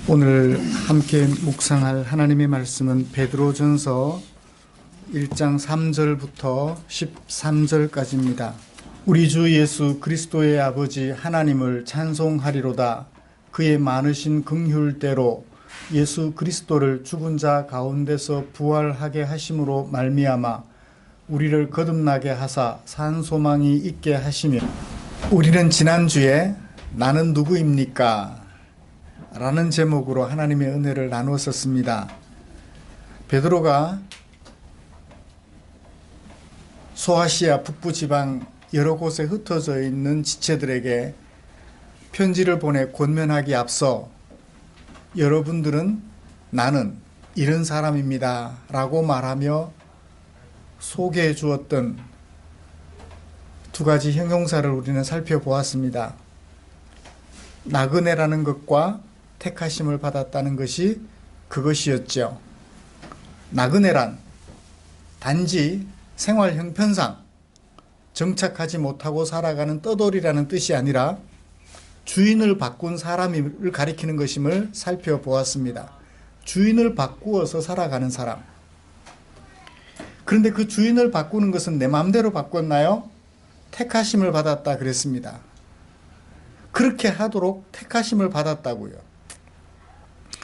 오늘 함께 묵상할 하나님의 말씀은 베드로전서 1장 3절부터 13절까지입니다. 우리 주 예수 그리스도의 아버지 하나님을 찬송하리로다. 그의 많으신 긍휼대로 예수 그리스도를 죽은 자 가운데서 부활하게 하심으로 말미암아 우리를 거듭나게 하사 산 소망이 있게 하시며, 우리는 지난주에 나는 누구입니까? 라는 제목으로 하나님의 은혜를 나누었었습니다. 베드로가 소아시아 북부 지방 여러 곳에 흩어져 있는 지체들에게 편지를 보내 권면하기 앞서 여러분들은 나는 이런 사람입니다 라고 말하며 소개해 주었던 두 가지 형용사를 우리는 살펴보았습니다. 나그네라는 것과 택하심을 받았다는 것이 그것이었죠. 나그네란 단지 생활 형편상 정착하지 못하고 살아가는 떠돌이라는 뜻이 아니라 주인을 바꾼 사람을 가리키는 것임을 살펴보았습니다. 주인을 바꾸어서 살아가는 사람. 그런데 그 주인을 바꾸는 것은 내 마음대로 바꿨나요? 택하심을 받았다 그랬습니다. 그렇게 하도록 택하심을 받았다고요.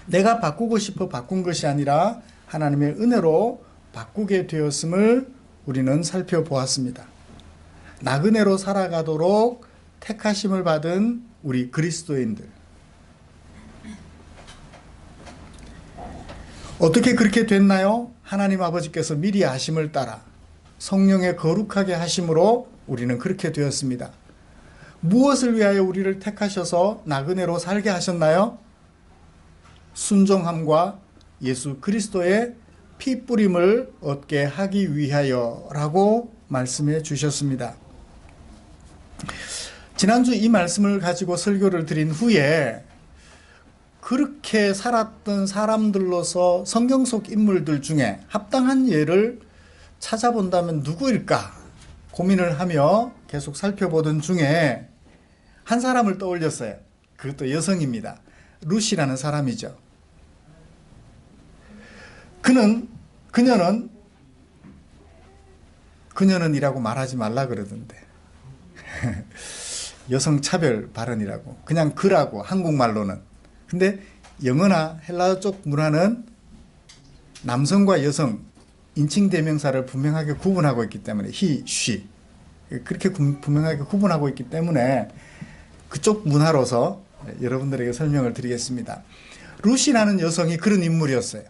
내가 바꾸고 싶어 바꾼 것이 아니라 하나님의 은혜로 바꾸게 되었음을 우리는 살펴보았습니다. 나그네로 살아가도록 택하심을 받은 우리 그리스도인들. 어떻게 그렇게 됐나요? 하나님 아버지께서 미리 아심을 따라 성령의 거룩하게 하심으로 우리는 그렇게 되었습니다. 무엇을 위하여 우리를 택하셔서 나그네로 살게 하셨나요? 순종함과 예수 그리스도의 피 뿌림을 얻게 하기 위하여라고 말씀해 주셨습니다. 지난주 이 말씀을 가지고 설교를 드린 후에 그렇게 살았던 사람들로서 성경 속 인물들 중에 합당한 예를 찾아본다면 누구일까 고민을 하며 계속 살펴보던 중에 한 사람을 떠올렸어요. 그것도 여성입니다. 룻이라는 사람이죠. 그녀는이라고 말하지 말라 그러던데. 여성 차별 발언이라고. 그냥 그라고 한국말로는. 근데 영어나 헬라어 쪽 문화는 남성과 여성 인칭 대명사를 분명하게 구분하고 있기 때문에 he, she 그렇게 분명하게 구분하고 있기 때문에 그쪽 문화로서 여러분들에게 설명을 드리겠습니다. 룻이라는 여성이 그런 인물이었어요.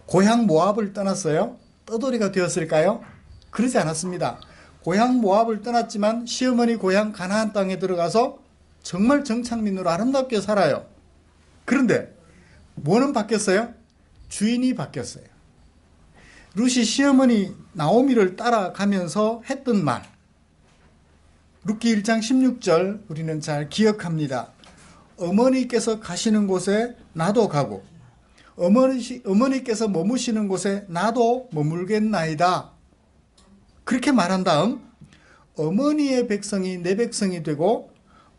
고향 모압을 떠났어요. 떠돌이가 되었을까요? 그러지 않았습니다. 고향 모압을 떠났지만 시어머니 고향 가나안 땅에 들어가서 정말 정착민으로 아름답게 살아요. 그런데 뭐는 바뀌었어요? 주인이 바뀌었어요. 룻이 시어머니 나오미를 따라가면서 했던 말, 룻기 1장 16절 우리는 잘 기억합니다. 어머니께서 가시는 곳에 나도 가고 어머니께서 머무시는 곳에 나도 머물겠나이다. 그렇게 말한 다음 어머니의 백성이 내 백성이 되고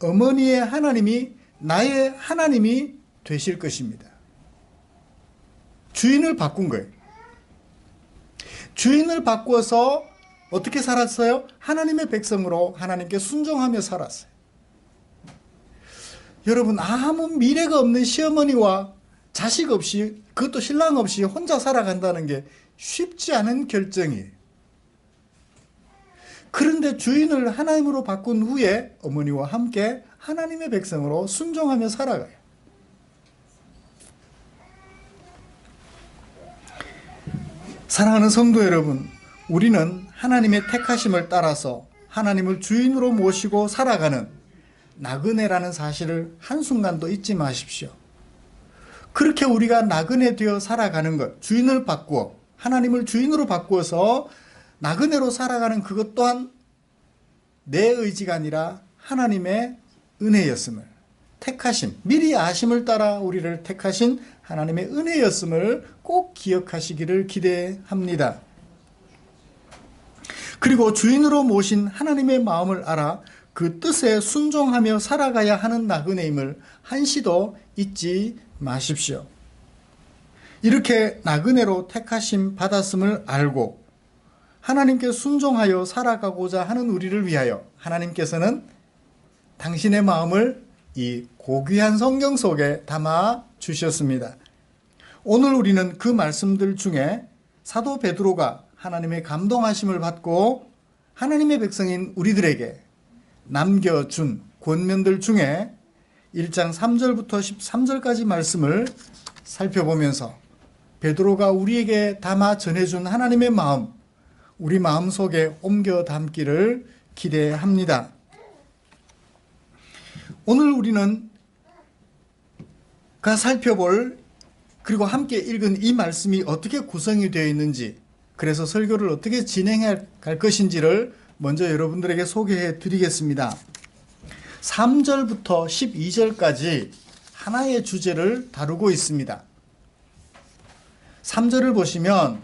어머니의 하나님이 나의 하나님이 되실 것입니다. 주인을 바꾼 거예요. 주인을 바꾸어서 어떻게 살았어요? 하나님의 백성으로 하나님께 순종하며 살았어요. 여러분, 아무 미래가 없는 시어머니와 자식 없이, 그것도 신랑 없이 혼자 살아간다는 게 쉽지 않은 결정이에요. 그런데 주인을 하나님으로 바꾼 후에 어머니와 함께 하나님의 백성으로 순종하며 살아가요. 사랑하는 성도 여러분, 우리는 하나님의 택하심을 따라서 하나님을 주인으로 모시고 살아가는 나그네라는 사실을 한순간도 잊지 마십시오. 그렇게 우리가 나그네 되어 살아가는 것, 주인을 바꾸어 하나님을 주인으로 바꾸어서 나그네로 살아가는 그것 또한 내 의지가 아니라 하나님의 은혜였음을, 택하심, 미리 아심을 따라 우리를 택하신 하나님의 은혜였음을 꼭 기억하시기를 기대합니다. 그리고 주인으로 모신 하나님의 마음을 알아 그 뜻에 순종하며 살아가야 하는 나그네임을 한시도 잊지 마십시오. 이렇게 나그네로 택하심 받았음을 알고 하나님께 순종하여 살아가고자 하는 우리를 위하여 하나님께서는 당신의 마음을 이 고귀한 성경 속에 담아 주셨습니다. 오늘 우리는 그 말씀들 중에 사도 베드로가 하나님의 감동하심을 받고 하나님의 백성인 우리들에게 남겨준 권면들 중에 1장 3절부터 13절까지 말씀을 살펴보면서 베드로가 우리에게 담아 전해준 하나님의 마음, 우리 마음속에 옮겨 담기를 기대합니다. 오늘 우리는 살펴볼 그리고 함께 읽은 이 말씀이 어떻게 구성이 되어 있는지, 그래서 설교를 어떻게 진행해 갈 것인지를 먼저 여러분들에게 소개해 드리겠습니다. 3절부터 12절까지 하나의 주제를 다루고 있습니다. 3절을 보시면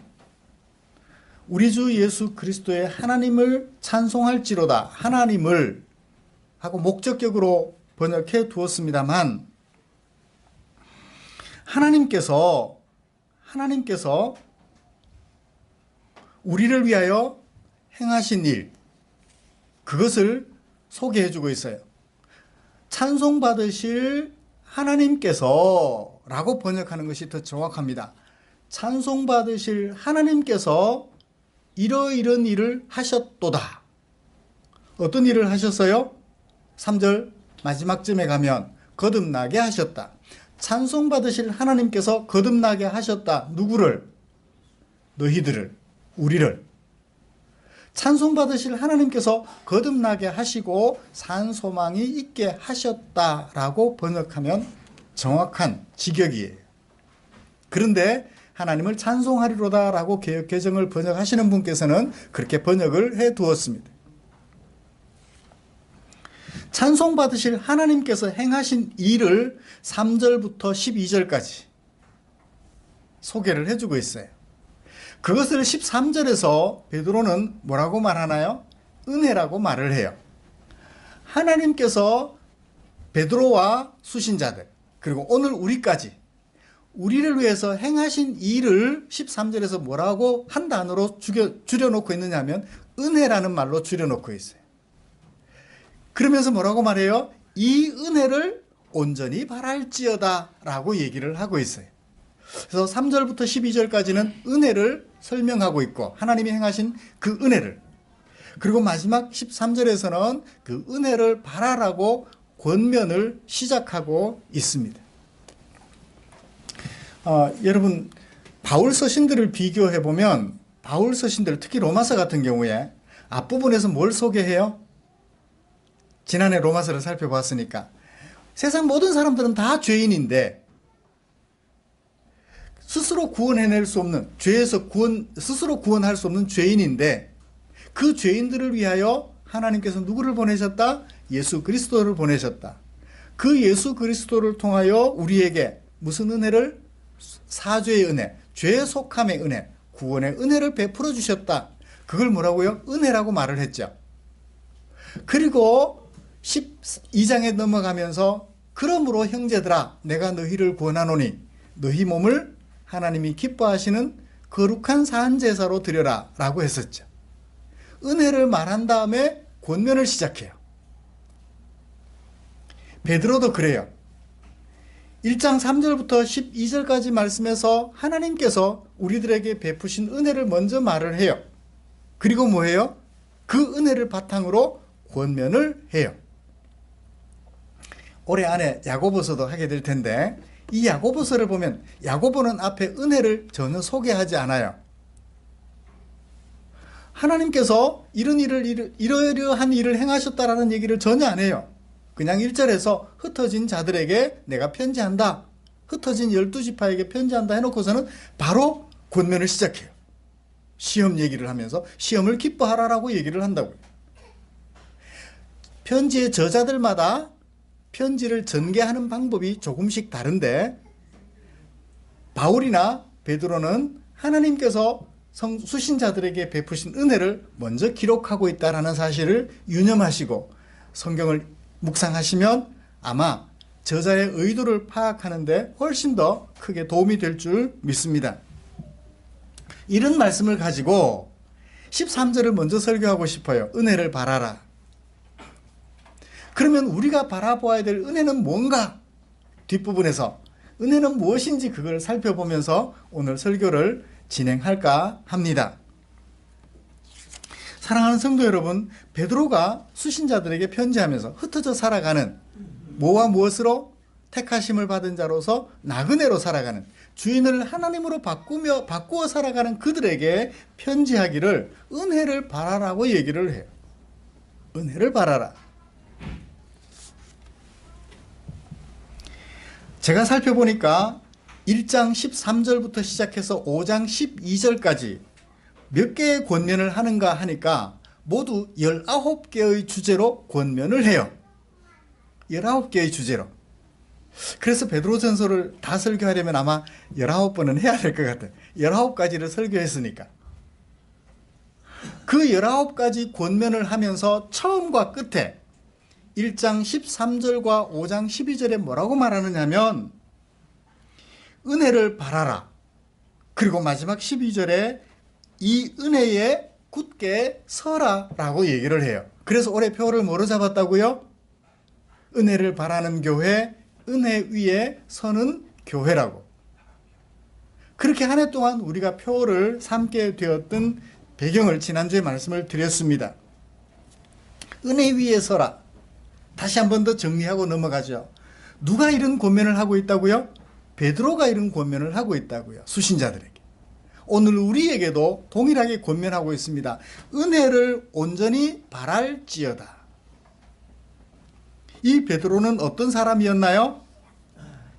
우리 주 예수 그리스도의 하나님을 찬송할지로다, 하나님을 하고 목적격으로 번역해 두었습니다만, 하나님께서 우리를 위하여 행하신 일, 그것을 소개해 주고 있어요. 찬송받으실 하나님께서 라고 번역하는 것이 더 정확합니다. 찬송받으실 하나님께서 이러이런 일을 하셨도다. 어떤 일을 하셨어요? 3절 마지막쯤에 가면 거듭나게 하셨다. 찬송받으실 하나님께서 거듭나게 하셨다. 누구를? 너희들을, 우리를. 찬송받으실 하나님께서 거듭나게 하시고 산 소망이 있게 하셨다라고 번역하면 정확한 직역이에요. 그런데 하나님을 찬송하리로다라고 개역 개정을 번역하시는 분께서는 그렇게 번역을 해 두었습니다. 찬송받으실 하나님께서 행하신 일을 3절부터 12절까지 소개를 해주고 있어요. 그것을 13절에서 베드로는 뭐라고 말하나요? 은혜라고 말을 해요. 하나님께서 베드로와 수신자들, 그리고 오늘 우리까지 우리를 위해서 행하신 일을 13절에서 뭐라고 한 단어로 줄여놓고 있느냐 하면 은혜라는 말로 줄여놓고 있어요. 그러면서 뭐라고 말해요? 이 은혜를 온전히 바랄지어다 라고 얘기를 하고 있어요. 그래서 3절부터 12절까지는 은혜를 설명하고 있고 하나님이 행하신 그 은혜를, 그리고 마지막 13절에서는 그 은혜를 바라라고 권면을 시작하고 있습니다. 여러분, 바울 서신들을 비교해 보면 바울 서신들, 특히 로마서 같은 경우에 앞부분에서 뭘 소개해요? 지난해 로마서를 살펴봤으니까 세상 모든 사람들은 다 죄인인데 스스로 구원해낼 수 없는, 죄에서 스스로 구원할 수 없는 죄인인데, 그 죄인들을 위하여 하나님께서 누구를 보내셨다? 예수 그리스도를 보내셨다. 그 예수 그리스도를 통하여 우리에게 무슨 은혜를? 사죄의 은혜, 죄 속함의 은혜, 구원의 은혜를 베풀어 주셨다. 그걸 뭐라고요? 은혜라고 말을 했죠. 그리고 12장에 넘어가면서 그러므로 형제들아 내가 너희를 권하노니 너희 몸을 하나님이 기뻐하시는 거룩한 산제사로 드려라 라고 했었죠. 은혜를 말한 다음에 권면을 시작해요. 베드로도 그래요. 1장 3절부터 12절까지 말씀에서 하나님께서 우리들에게 베푸신 은혜를 먼저 말을 해요. 그리고 뭐해요? 그 은혜를 바탕으로 권면을 해요. 올해 안에 야고보서도 하게 될 텐데, 이 야고보서를 보면 야고보는 앞에 은혜를 전혀 소개하지 않아요. 하나님께서 이러이러한 일을 행하셨다라는 얘기를 전혀 안 해요. 그냥 1절에서 흩어진 자들에게 내가 편지한다, 흩어진 12지파에게 편지한다 해놓고서는 바로 권면을 시작해요. 시험 얘기를 하면서 시험을 기뻐하라라고 얘기를 한다고요. 편지의 저자들마다 편지를 전개하는 방법이 조금씩 다른데, 바울이나 베드로는 하나님께서 수신자들에게 베푸신 은혜를 먼저 기록하고 있다는 사실을 유념하시고, 성경을 묵상하시면 아마 저자의 의도를 파악하는데 훨씬 더 크게 도움이 될 줄 믿습니다. 이런 말씀을 가지고 13절을 먼저 설교하고 싶어요. 은혜를 바라라. 그러면 우리가 바라보아야 될 은혜는 뭔가? 뒷부분에서 은혜는 무엇인지 그걸 살펴보면서 오늘 설교를 진행할까 합니다. 사랑하는 성도 여러분, 베드로가 수신자들에게 편지하면서 흩어져 살아가는 뭐와 무엇으로? 택하심을 받은 자로서 나그네로 살아가는, 주인을 하나님으로 바꾸어 살아가는 그들에게 편지하기를 은혜를 바라라고 얘기를 해요. 은혜를 바라라. 제가 살펴보니까 1장 13절부터 시작해서 5장 12절까지 몇 개의 권면을 하는가 하니까 모두 19개의 주제로 권면을 해요. 19개의 주제로. 그래서 베드로전서를 다 설교하려면 아마 19번은 해야 될 것 같아요. 19가지를 설교했으니까. 그 19가지 권면을 하면서 처음과 끝에 1장 13절과 5장 12절에 뭐라고 말하느냐면 은혜를 바라라. 그리고 마지막 12절에 이 은혜에 굳게 서라 라고 얘기를 해요. 그래서 올해 표를 뭐로 잡았다고요? 은혜를 바라는 교회, 은혜 위에 서는 교회라고. 그렇게 한 해 동안 우리가 표를 삼게 되었던 배경을 지난주에 말씀을 드렸습니다. 은혜 위에 서라. 다시 한 번 더 정리하고 넘어가죠. 누가 이런 권면을 하고 있다고요? 베드로가 이런 권면을 하고 있다고요. 수신자들에게. 오늘 우리에게도 동일하게 권면하고 있습니다. 은혜를 온전히 바랄지어다. 이 베드로는 어떤 사람이었나요?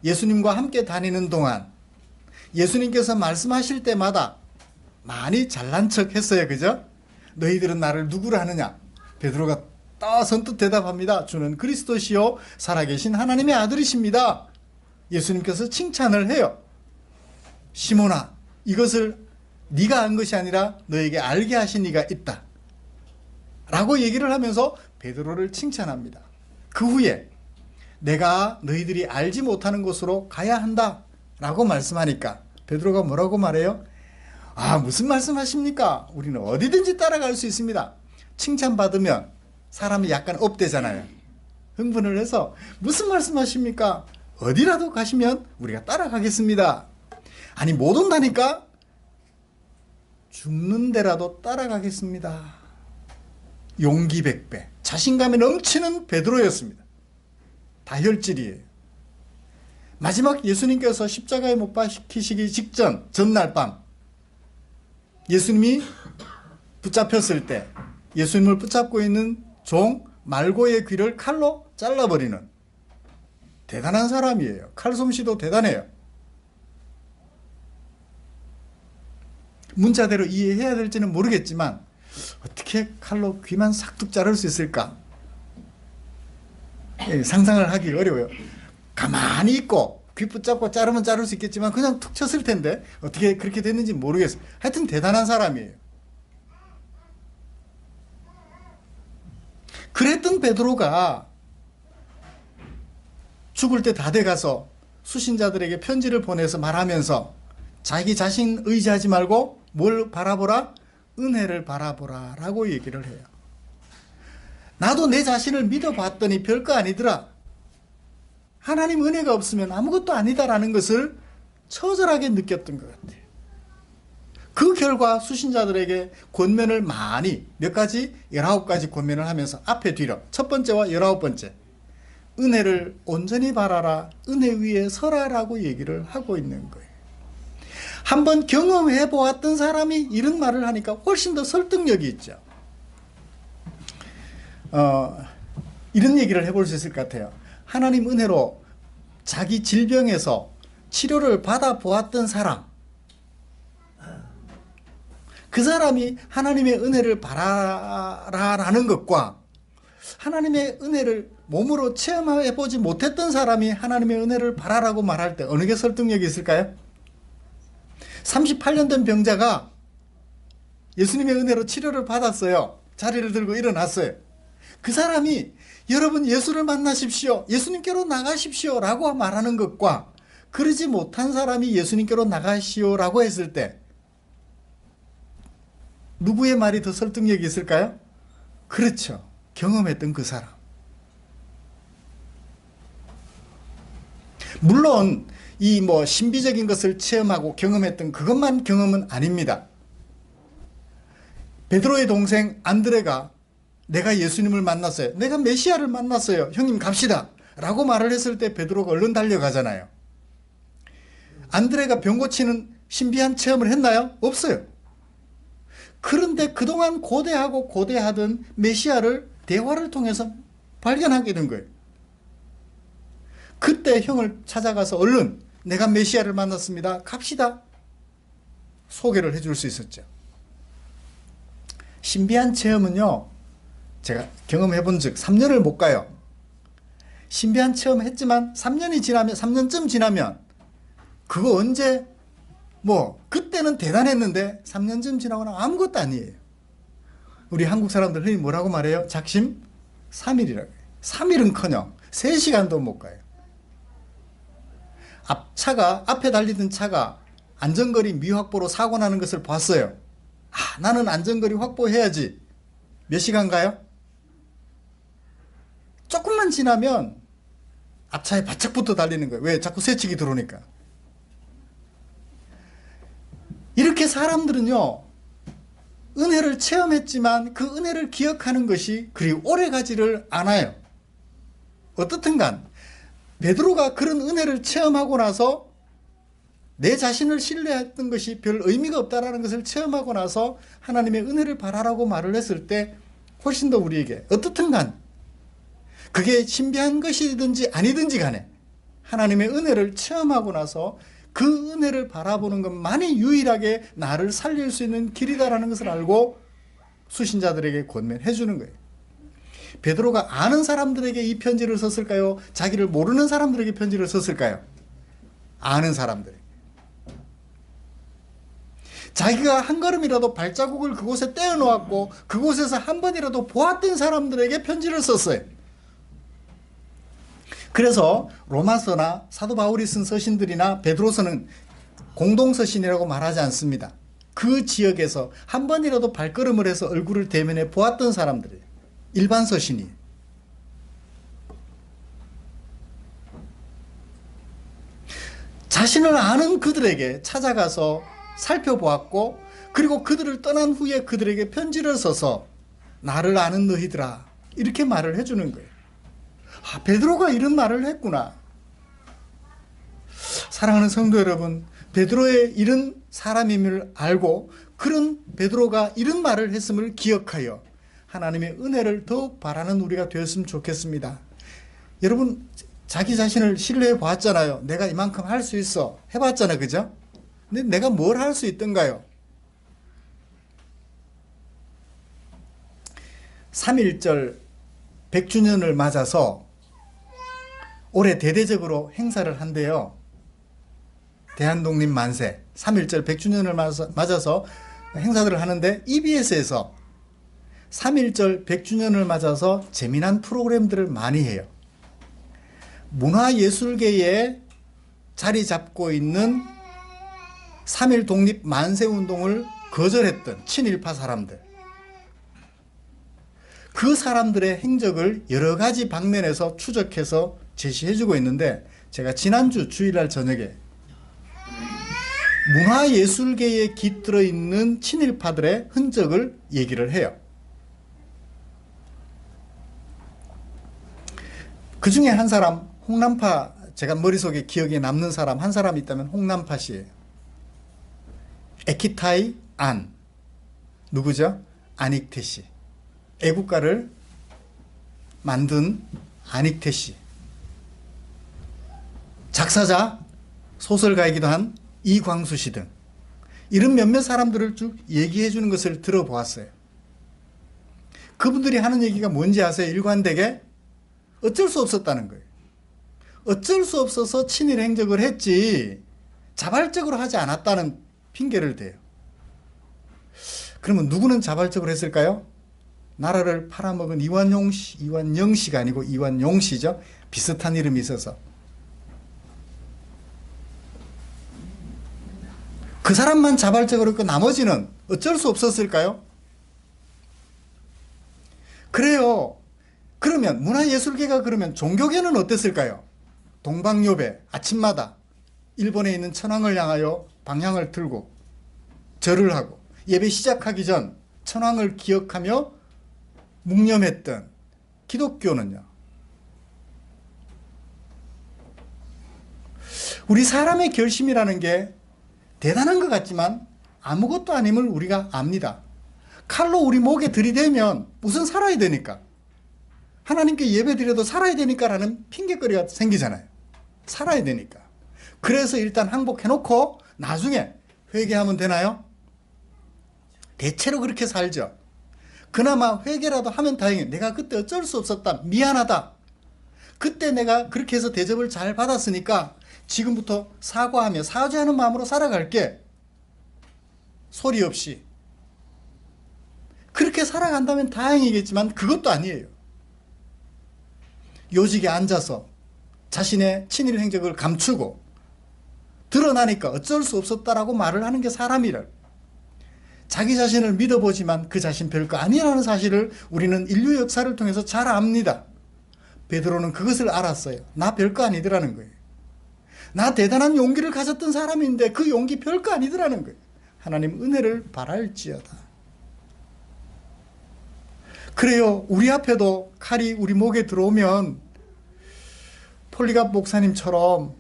예수님과 함께 다니는 동안 예수님께서 말씀하실 때마다 많이 잘난 척 했어요. 그죠? 너희들은 나를 누구로 하느냐? 베드로가 선뜻 대답합니다. 주는 그리스도시요 살아계신 하나님의 아들이십니다. 예수님께서 칭찬을 해요. 시몬아, 이것을 네가 한 것이 아니라 너에게 알게 하신 이가 있다 라고 얘기를 하면서 베드로를 칭찬합니다. 그 후에 내가 너희들이 알지 못하는 곳으로 가야 한다 라고 말씀하니까 베드로가 뭐라고 말해요? 무슨 말씀하십니까? 우리는 어디든지 따라갈 수 있습니다. 칭찬받으면 사람이 약간 업되잖아요. 흥분을 해서 무슨 말씀하십니까? 어디라도 가시면 우리가 따라가겠습니다. 아니 못 온다니까? 죽는 데라도 따라가겠습니다. 용기 100배, 자신감이 넘치는 베드로였습니다. 다혈질이에요. 마지막 예수님께서 십자가에 못 박히시기 직전 전날 밤 예수님이 붙잡혔을 때 예수님을 붙잡고 있는 종 말고의 귀를 칼로 잘라버리는 대단한 사람이에요. 칼솜씨도 대단해요. 문자대로 이해해야 될지는 모르겠지만 어떻게 칼로 귀만 싹둑 자를 수 있을까? 상상을 하기 어려워요. 가만히 있고 귀 붙잡고 자르면 자를 수 있겠지만 그냥 툭 쳤을 텐데 어떻게 그렇게 됐는지 모르겠어요. 하여튼 대단한 사람이에요. 그랬던 베드로가 죽을 때 다 돼가서 수신자들에게 편지를 보내서 말하면서 자기 자신 의지하지 말고 뭘 바라보라? 은혜를 바라보라 라고 얘기를 해요. 나도 내 자신을 믿어봤더니 별거 아니더라. 하나님 은혜가 없으면 아무것도 아니다라는 것을 처절하게 느꼈던 것 같아요. 그 결과 수신자들에게 권면을 많이 몇 가지 19가지 권면을 하면서 앞에 뒤로 첫 번째와 19번째 은혜를 온전히 바라라, 은혜 위에 서라라고 얘기를 하고 있는 거예요. 한번 경험해 보았던 사람이 이런 말을 하니까 훨씬 더 설득력이 있죠. 이런 얘기를 해볼 수 있을 것 같아요. 하나님 은혜로 자기 질병에서 치료를 받아 보았던 사람, 그 사람이 하나님의 은혜를 바라라는 것과 하나님의 은혜를 몸으로 체험해 보지 못했던 사람이 하나님의 은혜를 바라라고 말할 때 어느 게 설득력이 있을까요? 38년 된 병자가 예수님의 은혜로 치료를 받았어요. 자리를 들고 일어났어요. 그 사람이 여러분 예수를 만나십시오, 예수님께로 나가십시오 라고 말하는 것과 그러지 못한 사람이 예수님께로 나가시오 라고 했을 때 누구의 말이 더 설득력이 있을까요? 그렇죠. 경험했던 그 사람. 물론 이 신비적인 것을 체험하고 경험했던 그것만 경험은 아닙니다. 베드로의 동생 안드레가 내가 예수님을 만났어요, 내가 메시아를 만났어요, 형님 갑시다 라고 말을 했을 때 베드로가 얼른 달려가잖아요. 안드레가 병 고치는 신비한 체험을 했나요? 없어요. 그런데 그동안 고대하던 메시아를 대화를 통해서 발견하게 된 거예요. 그때 형을 찾아가서 얼른 내가 메시아를 만났습니다, 갑시다 소개를 해줄 수 있었죠. 신비한 체험은요, 제가 경험해 본 적 3년을 못 가요. 신비한 체험 했지만 3년쯤 지나면 그거 언제 그때는 대단했는데 3년쯤 지나고 나면 아무것도 아니에요. 우리 한국 사람들 흔히 뭐라고 말해요? 작심 3일이라고 해요. 3일은커녕 3시간도 못 가요. 앞에 달리던 차가 안전거리 미확보로 사고 나는 것을 봤어요. 나는 안전거리 확보해야지. 몇 시간 가요? 조금만 지나면 앞차에 바짝 붙어 달리는 거예요. 왜? 자꾸 새치기 들어오니까. 이렇게 사람들은요, 은혜를 체험했지만 그 은혜를 기억하는 것이 그리 오래 가지를 않아요. 어떻든 간 베드로가 그런 은혜를 체험하고 나서 내 자신을 신뢰했던 것이 별 의미가 없다라는 것을 체험하고 나서 하나님의 은혜를 바라라고 말을 했을 때 훨씬 더 우리에게 어떻든 간 그게 신비한 것이든지 아니든지 간에 하나님의 은혜를 체험하고 나서 그 은혜를 바라보는 것만이 유일하게 나를 살릴 수 있는 길이다라는 것을 알고 수신자들에게 권면해 주는 거예요. 베드로가 아는 사람들에게 이 편지를 썼을까요? 자기를 모르는 사람들에게 편지를 썼을까요? 아는 사람들에게. 자기가 한 걸음이라도 발자국을 그곳에 떼어놓았고 그곳에서 한 번이라도 보았던 사람들에게 편지를 썼어요. 그래서 로마서나 사도 바울이 쓴 서신들이나 베드로서는 공동서신이라고 말하지 않습니다. 그 지역에서 한 번이라도 발걸음을 해서 얼굴을 대면해 보았던 사람들이에요. 일반 서신이에요. 자신을 아는 그들에게 찾아가서 살펴보았고 그리고 그들을 떠난 후에 그들에게 편지를 써서 나를 아는 너희들아 이렇게 말을 해주는 거예요. 베드로가 이런 말을 했구나. 사랑하는 성도 여러분, 베드로의 이런 사람임을 알고 그런 베드로가 이런 말을 했음을 기억하여 하나님의 은혜를 더욱 바라는 우리가 되었으면 좋겠습니다. 여러분 자기 자신을 신뢰해 보았잖아요. 내가 이만큼 할 수 있어 해봤잖아요. 그죠? 근데 내가 뭘 할 수 있던가요? 3.1절 100주년을 맞아서 올해 대대적으로 행사를 한대요. 대한독립 만세 3.1절 100주년을 맞아서 행사들을 하는데 EBS에서 3.1절 100주년을 맞아서 재미난 프로그램들을 많이 해요. 문화예술계에 자리 잡고 있는 3.1 독립 만세운동을 거절했던 친일파 사람들, 그 사람들의 행적을 여러 가지 방면에서 추적해서 제시해주고 있는데 제가 지난주 주일날 저녁에 문화예술계에 깃들어 있는 친일파들의 흔적을 얘기를 해요. 그 중에 한 사람, 홍남파, 제가 머릿속에 기억에 남는 사람 한 사람 있다면 홍남파 씨예요. 에키타이 안. 누구죠? 안익태 씨. 애국가를 만든 안익태 씨. 작사자, 소설가이기도 한 이광수 씨 등 이런 몇몇 사람들을 쭉 얘기해 주는 것을 들어보았어요. 그분들이 하는 얘기가 뭔지 아세요? 일관되게 어쩔 수 없었다는 거예요. 어쩔 수 없어서 친일 행적을 했지 자발적으로 하지 않았다는 핑계를 대요. 그러면 누구는 자발적으로 했을까요? 나라를 팔아먹은 이완영 씨가 아니고 이완용 씨죠. 비슷한 이름이 있어서. 그 사람만 자발적으로 했고 나머지는 어쩔 수 없었을까요? 그래요. 그러면 문화예술계가 그러면 종교계는 어땠을까요? 동방요배 아침마다 일본에 있는 천황을 향하여 방향을 틀고 절을 하고 예배 시작하기 전 천황을 기억하며 묵념했던 기독교는요. 우리 사람의 결심이라는 게 대단한 것 같지만 아무것도 아님을 우리가 압니다. 칼로 우리 목에 들이대면 우선 살아야 되니까. 하나님께 예배드려도 살아야 되니까라는 핑계거리가 생기잖아요. 살아야 되니까. 그래서 일단 항복해놓고 나중에 회개하면 되나요? 대체로 그렇게 살죠. 그나마 회개라도 하면 다행이에요. 내가 그때 어쩔 수 없었다. 미안하다. 그때 내가 그렇게 해서 대접을 잘 받았으니까 지금부터 사과하며 사죄하는 마음으로 살아갈게. 소리 없이. 그렇게 살아간다면 다행이겠지만 그것도 아니에요. 요직에 앉아서 자신의 친일 행적을 감추고 드러나니까 어쩔 수 없었다라고 말을 하는 게 사람이라. 자기 자신을 믿어보지만 그 자신 별거 아니라는 사실을 우리는 인류 역사를 통해서 잘 압니다. 베드로는 그것을 알았어요. 나 별거 아니더라는 거예요. 나 대단한 용기를 가졌던 사람인데 그 용기 별거 아니더라는 거예요. 하나님 은혜를 바랄지어다. 그래요. 우리 앞에도 칼이 우리 목에 들어오면 폴리갑 목사님처럼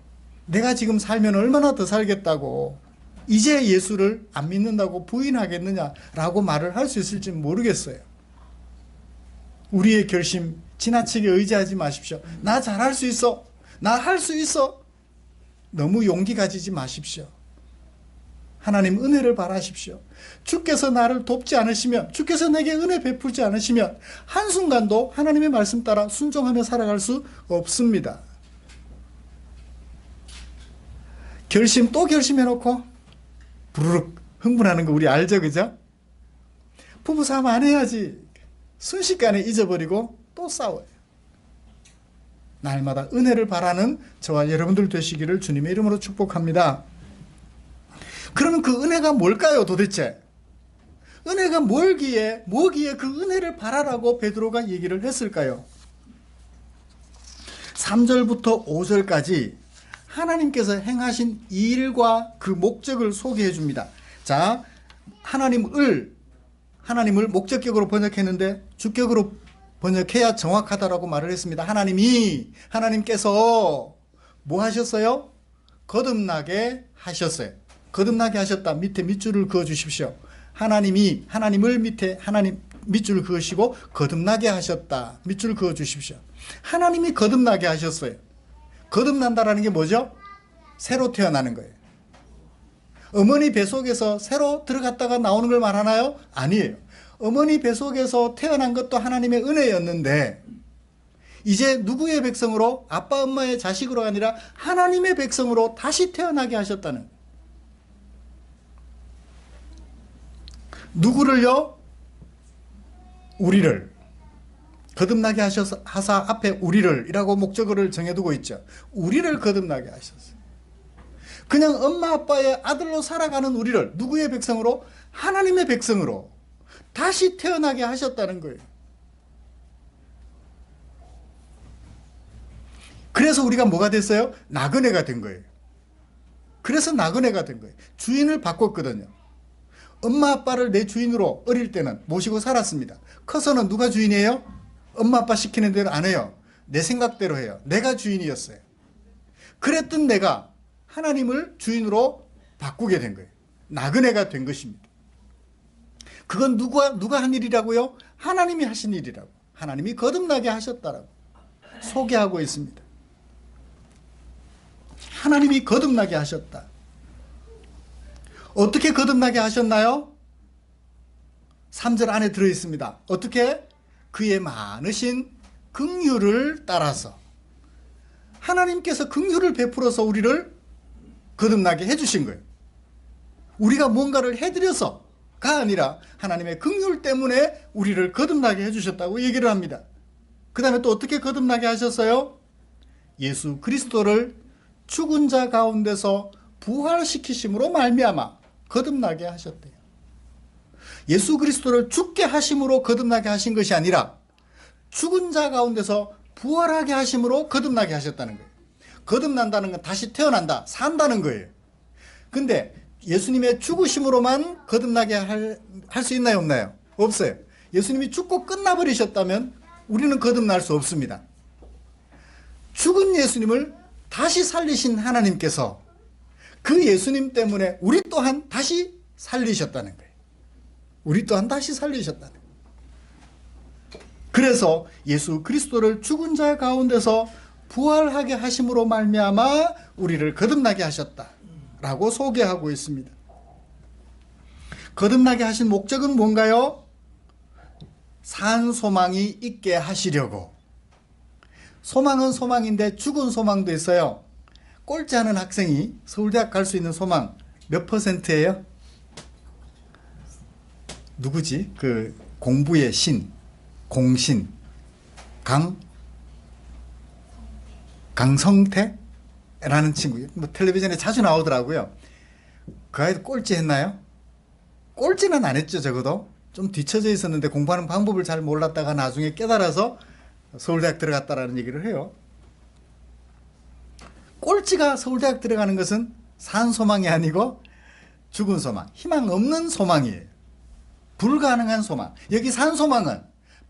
내가 지금 살면 얼마나 더 살겠다고 이제 예수를 안 믿는다고 부인하겠느냐라고 말을 할 수 있을지 모르겠어요. 우리의 결심 지나치게 의지하지 마십시오. 나 잘할 수 있어. 나 할 수 있어. 너무 용기 가지지 마십시오. 하나님 은혜를 바라십시오. 주께서 나를 돕지 않으시면, 주께서 내게 은혜 베풀지 않으시면 한순간도 하나님의 말씀 따라 순종하며 살아갈 수 없습니다. 결심 또 결심해놓고 부르륵 흥분하는 거 우리 알죠, 그죠? 부부싸움 안 해야지. 순식간에 잊어버리고 또 싸워요. 날마다 은혜를 바라는 저와 여러분들 되시기를 주님의 이름으로 축복합니다. 그러면 그 은혜가 뭘까요, 도대체? 은혜가 뭐기에 그 은혜를 바라라고 베드로가 얘기를 했을까요? 3절부터 5절까지 하나님께서 행하신 일과 그 목적을 소개해 줍니다. 자, 하나님을 목적격으로 번역했는데 주격으로 번역해야 정확하다라고 말을 했습니다. 하나님께서 뭐 하셨어요? 거듭나게 하셨어요. 거듭나게 하셨다. 밑에 밑줄을 그어 주십시오. 하나님을 밑에 밑줄을 그으시고 거듭나게 하셨다. 밑줄 그어 주십시오. 하나님이 거듭나게 하셨어요. 거듭난다라는 게 뭐죠? 새로 태어나는 거예요. 어머니 뱃속에서 새로 들어갔다가 나오는 걸 말하나요? 아니에요. 어머니 뱃속에서 태어난 것도 하나님의 은혜였는데 이제 누구의 백성으로? 아빠 엄마의 자식으로 아니라 하나님의 백성으로 다시 태어나게 하셨다는 거예요. 누구를요? 우리를. 거듭나게 하사 앞에 우리를 이라고 목적어를 정해두고 있죠. 우리를 거듭나게 하셨어요. 그냥 엄마 아빠의 아들로 살아가는 우리를 누구의 백성으로? 하나님의 백성으로 다시 태어나게 하셨다는 거예요. 그래서 우리가 뭐가 됐어요? 나그네가 된 거예요. 그래서 나그네가 된 거예요. 주인을 바꿨거든요. 엄마 아빠를 내 주인으로 어릴 때는 모시고 살았습니다. 커서는 누가 주인이에요? 엄마 아빠 시키는 대로 안 해요. 내 생각대로 해요. 내가 주인이었어요. 그랬던 내가 하나님을 주인으로 바꾸게 된 거예요. 나그네가 된 것입니다. 그건 누가 한 일이라고요? 하나님이 하신 일이라고. 하나님이 거듭나게 하셨다라고 소개하고 있습니다. 하나님이 거듭나게 하셨다. 어떻게 거듭나게 하셨나요? 3절 안에 들어있습니다. 어떻게? 그의 많으신 긍휼을 따라서. 하나님께서 긍휼을 베풀어서 우리를 거듭나게 해주신 거예요. 우리가 뭔가를 해드려서 아니라 하나님의 긍휼 때문에 우리를 거듭나게 해주셨다고 얘기를 합니다. 그 다음에 또 어떻게 거듭나게 하셨어요? 예수 그리스도를 죽은 자 가운데서 부활시키심으로 말미암아 거듭나게 하셨대요. 예수 그리스도를 죽게 하심으로 거듭나게 하신 것이 아니라 죽은 자 가운데서 부활하게 하심으로 거듭나게 하셨다는 거예요. 거듭난다는 건 다시 태어난다, 산다는 거예요. 근데 예수님의 죽으심으로만 거듭나게 할 수 있나요, 없나요? 없어요. 예수님이 죽고 끝나버리셨다면 우리는 거듭날 수 없습니다. 죽은 예수님을 다시 살리신 하나님께서 그 예수님 때문에 우리 또한 다시 살리셨다는 거예요. 우리 또한 다시 살리셨다는 거예요. 그래서 예수 그리스도를 죽은 자 가운데서 부활하게 하심으로 말미암아 우리를 거듭나게 하셨다라고 소개하고 있습니다. 거듭나게 하신 목적은 뭔가요? 산 소망이 있게 하시려고. 소망은 소망인데 죽은 소망도 있어요. 꼴찌하는 학생이 서울대학 갈 수 있는 소망 몇 %예요? 누구지? 그 공부의 신, 공신, 강성태라는 친구, 뭐 텔레비전에 자주 나오더라고요. 그 아이도 꼴찌 했나요? 꼴찌는 안 했죠. 적어도 좀 뒤처져 있었는데 공부하는 방법을 잘 몰랐다가 나중에 깨달아서 서울대학 들어갔다라는 얘기를 해요. 꼴찌가 서울대학 들어가는 것은 산 소망이 아니고 죽은 소망, 희망 없는 소망이에요. 불가능한 소망. 여기 산 소망은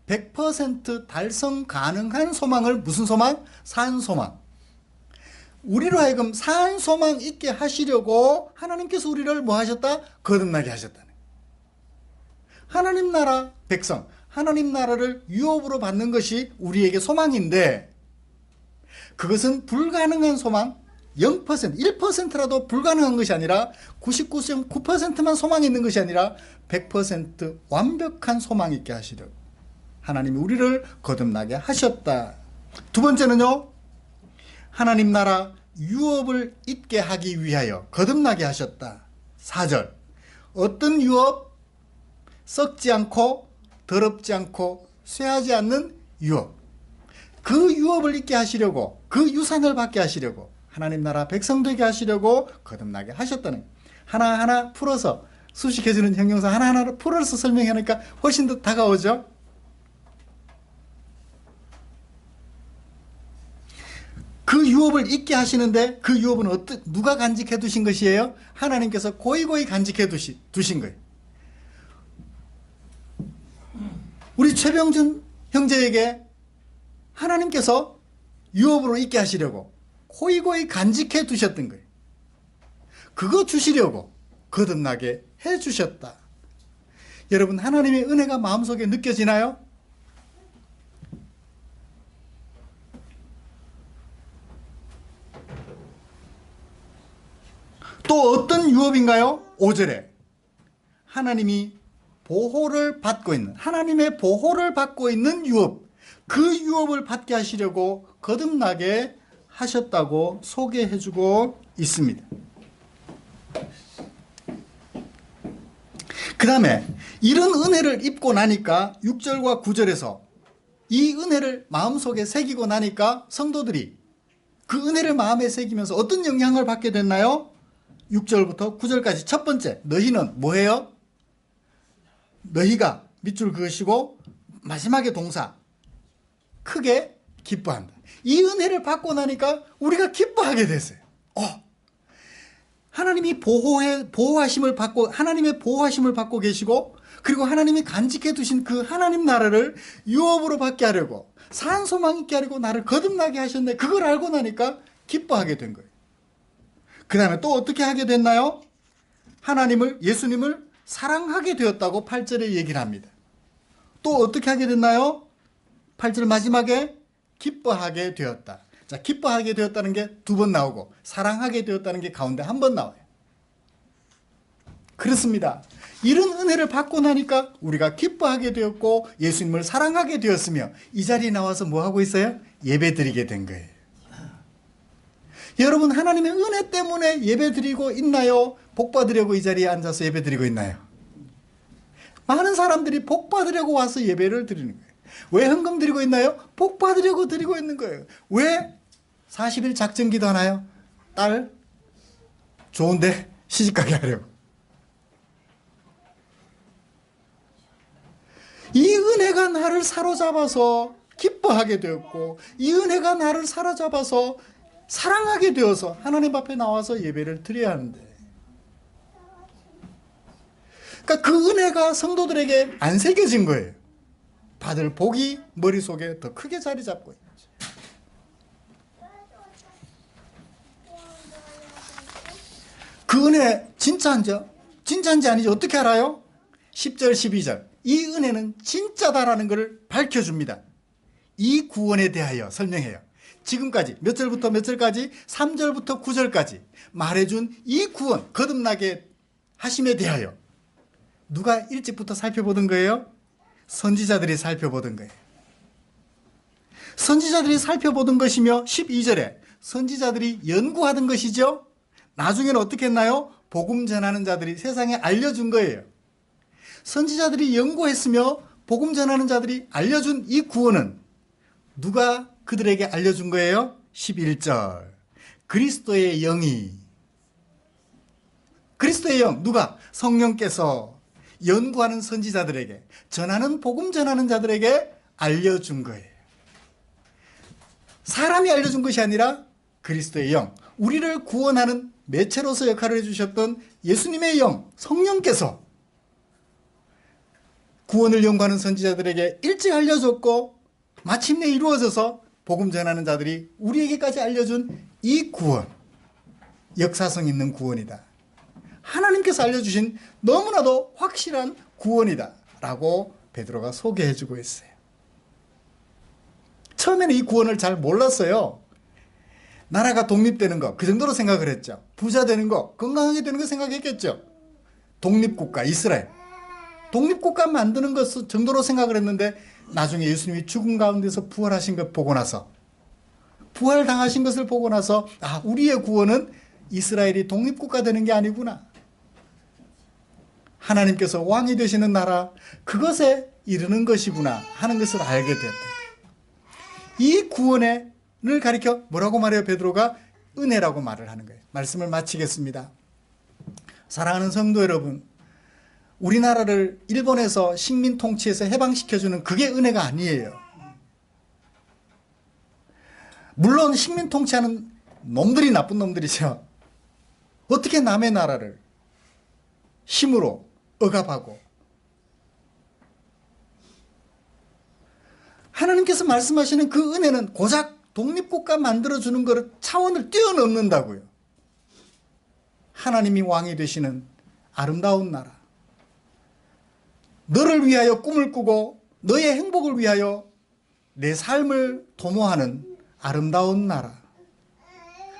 100% 달성 가능한 소망을 무슨 소망? 산 소망. 우리로 하여금 산 소망 있게 하시려고 하나님께서 우리를 뭐 하셨다? 거듭나게 하셨다는 거예요. 하나님 나라 백성, 하나님 나라를 유업으로 받는 것이 우리에게 소망인데 그것은 불가능한 소망, 0%, 1%라도 불가능한 것이 아니라 99.9%만 소망이 있는 것이 아니라 100% 완벽한 소망 있게 하시려고 하나님이 우리를 거듭나게 하셨다. 두 번째는요, 하나님 나라 유업을 잇게 하기 위하여 거듭나게 하셨다. 4절. 어떤 유업? 썩지 않고 더럽지 않고 쇠하지 않는 유업. 그 유업을 잇게 하시려고, 그 유산을 받게 하시려고, 하나님 나라 백성 되게 하시려고 거듭나게 하셨다는 거예요. 하나하나 풀어서 수식해주는 형용사 하나하나 풀어서 설명하니까 훨씬 더 다가오죠. 그 유업을 잊게 하시는데 그 유업은 누가 간직해 두신 것이에요? 하나님께서 고이고이 간직해 두신 거예요. 우리 최병준 형제에게 하나님께서 유업으로 잊게 하시려고 고이고이 간직해 두셨던 거예요. 그거 주시려고 거듭나게 해 주셨다. 여러분, 하나님의 은혜가 마음속에 느껴지나요? 또 어떤 유업인가요? 5절에 하나님이 보호를 받고 있는, 하나님의 보호를 받고 있는 유업, 그 유업을 받게 하시려고 거듭나게 하셨다고 소개해주고 있습니다. 그 다음에 이런 은혜를 입고 나니까 6절과 9절에서 이 은혜를 마음속에 새기고 나니까 성도들이 그 은혜를 마음에 새기면서 어떤 영향을 받게 됐나요? 6절부터 9절까지 첫 번째, 너희는 뭐예요? 너희가 밑줄 그으시고 마지막에 동사 크게 기뻐한다. 이 은혜를 받고 나니까 우리가 기뻐하게 됐어요. 하나님이 보호하심을 받고, 하나님의 보호하심을 받고 계시고, 그리고 하나님이 간직해 두신 그 하나님 나라를 유업으로 받게 하려고, 산소망 있게 하려고 나를 거듭나게 하셨네. 그걸 알고 나니까 기뻐하게 된 거예요. 그 다음에 또 어떻게 하게 됐나요? 하나님을, 예수님을 사랑하게 되었다고 8절에 얘기를 합니다. 또 어떻게 하게 됐나요? 8절 마지막에 기뻐하게 되었다. 자, 기뻐하게 되었다는 게 두 번 나오고 사랑하게 되었다는 게 가운데 한 번 나와요. 그렇습니다. 이런 은혜를 받고 나니까 우리가 기뻐하게 되었고 예수님을 사랑하게 되었으며 이 자리에 나와서 뭐 하고 있어요? 예배 드리게 된 거예요. 여러분, 하나님의 은혜 때문에 예배 드리고 있나요? 복 받으려고 이 자리에 앉아서 예배 드리고 있나요? 많은 사람들이 복 받으려고 와서 예배를 드리는 거예요. 왜 헌금 드리고 있나요? 복 받으려고 드리고 있는 거예요. 왜 40일 작정기도 하나요? 딸 좋은데 시집가게 하려고. 이 은혜가 나를 사로잡아서 기뻐하게 되었고, 이 은혜가 나를 사로잡아서 사랑하게 되어서 하나님 앞에 나와서 예배를 드려야 하는데, 그러니까 그 은혜가 성도들에게 안 새겨진 거예요. 받을 복이 머릿속에 더 크게 자리 잡고 있죠. 그 은혜 진짜인지 아닌지 어떻게 알아요? 10절 12절 이 은혜는 진짜다라는 것을 밝혀줍니다. 이 구원에 대하여 설명해요. 지금까지 몇 절부터 몇 절까지? 3절부터 9절까지 말해준 이 구원, 거듭나게 하심에 대하여 누가 일찍부터 살펴보던 거예요? 선지자들이 살펴보던 거예요. 선지자들이 살펴보던 것이며 12절에 선지자들이 연구하던 것이죠. 나중에는 어떻게 했나요? 복음 전하는 자들이 세상에 알려준 거예요. 선지자들이 연구했으며 복음 전하는 자들이 알려준 이 구원은 누가 그들에게 알려준 거예요? 11절 그리스도의 영이, 그리스도의 영 누가? 성령께서 연구하는 선지자들에게, 전하는 복음 전하는 자들에게 알려준 거예요. 사람이 알려준 것이 아니라 그리스도의 영, 우리를 구원하는 매체로서 역할을 해주셨던 예수님의 영, 성령께서 구원을 연구하는 선지자들에게 일찍 알려줬고 마침내 이루어져서 복음 전하는 자들이 우리에게까지 알려준 이 구원, 역사성 있는 구원이다. 하나님께서 알려주신 너무나도 확실한 구원이다 라고 베드로가 소개해주고 있어요. 처음에는 이 구원을 잘 몰랐어요. 나라가 독립되는 거 그 정도로 생각을 했죠. 부자 되는 거, 건강하게 되는 거 생각했겠죠. 독립국가 이스라엘, 독립국가 만드는 것 정도로 생각을 했는데 나중에 예수님이 죽음 가운데서 부활하신 것 보고 나서, 부활당하신 것을 보고 나서 아, 우리의 구원은 이스라엘이 독립국가 되는 게 아니구나. 하나님께서 왕이 되시는 나라, 그것에 이르는 것이구나 하는 것을 알게 되었다. 이 구원을 가리켜 뭐라고 말해요? 베드로가 은혜라고 말을 하는 거예요. 말씀을 마치겠습니다. 사랑하는 성도 여러분, 우리나라를 일본에서 식민 통치에서 해방시켜주는 그게 은혜가 아니에요. 물론 식민 통치하는 놈들이 나쁜 놈들이죠. 어떻게 남의 나라를 힘으로 억압하고, 하나님께서 말씀하시는 그 은혜는 고작 독립국가 만들어주는 것 차원을 뛰어넘는다고요. 하나님이 왕이 되시는 아름다운 나라, 너를 위하여 꿈을 꾸고 너의 행복을 위하여 내 삶을 도모하는 아름다운 나라,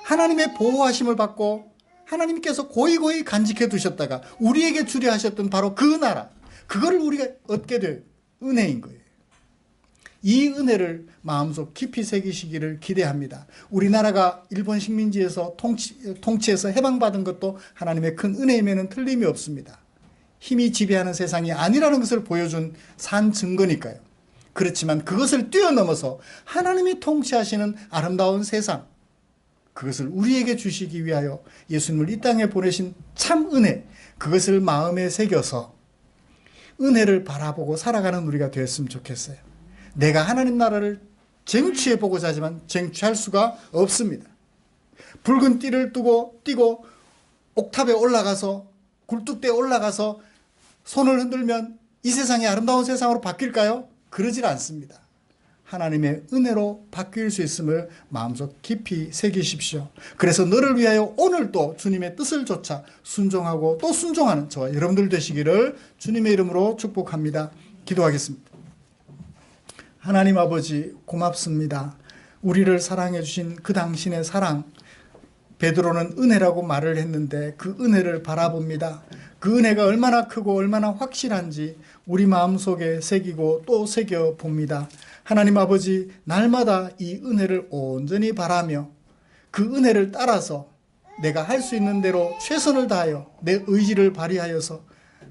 하나님의 보호하심을 받고 하나님께서 고이고이 간직해 두셨다가 우리에게 주려 하셨던 바로 그 나라, 그거를 우리가 얻게 될 은혜인 거예요. 이 은혜를 마음속 깊이 새기시기를 기대합니다. 우리나라가 일본 식민지에서 통치해서 해방받은 것도 하나님의 큰 은혜임에는 틀림이 없습니다. 힘이 지배하는 세상이 아니라는 것을 보여준 산 증거니까요. 그렇지만 그것을 뛰어넘어서 하나님이 통치하시는 아름다운 세상, 그것을 우리에게 주시기 위하여 예수님을 이 땅에 보내신 참 은혜, 그것을 마음에 새겨서 은혜를 바라보고 살아가는 우리가 되었으면 좋겠어요. 내가 하나님 나라를 쟁취해 보고자 하지만 쟁취할 수가 없습니다. 붉은 띠를 띠고 옥탑에 올라가서, 굴뚝대에 올라가서 손을 흔들면 이 세상이 아름다운 세상으로 바뀔까요? 그러질 않습니다. 하나님의 은혜로 바뀔 수 있음을 마음속 깊이 새기십시오. 그래서 너를 위하여 오늘도 주님의 뜻을 좇아 순종하고 또 순종하는 저와 여러분들 되시기를 주님의 이름으로 축복합니다. 기도하겠습니다. 하나님 아버지, 고맙습니다. 우리를 사랑해 주신 그 당신의 사랑, 베드로는 은혜라고 말을 했는데 그 은혜를 바라봅니다. 그 은혜가 얼마나 크고 얼마나 확실한지 우리 마음속에 새기고 또 새겨봅니다. 하나님 아버지, 날마다 이 은혜를 온전히 바라며 그 은혜를 따라서 내가 할 수 있는 대로 최선을 다하여 내 의지를 발휘하여서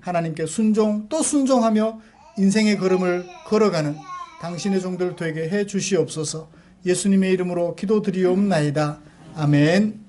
하나님께 순종 또 순종하며 인생의 걸음을 걸어가는 당신의 종들 되게 해 주시옵소서. 예수님의 이름으로 기도드리옵나이다. 아멘.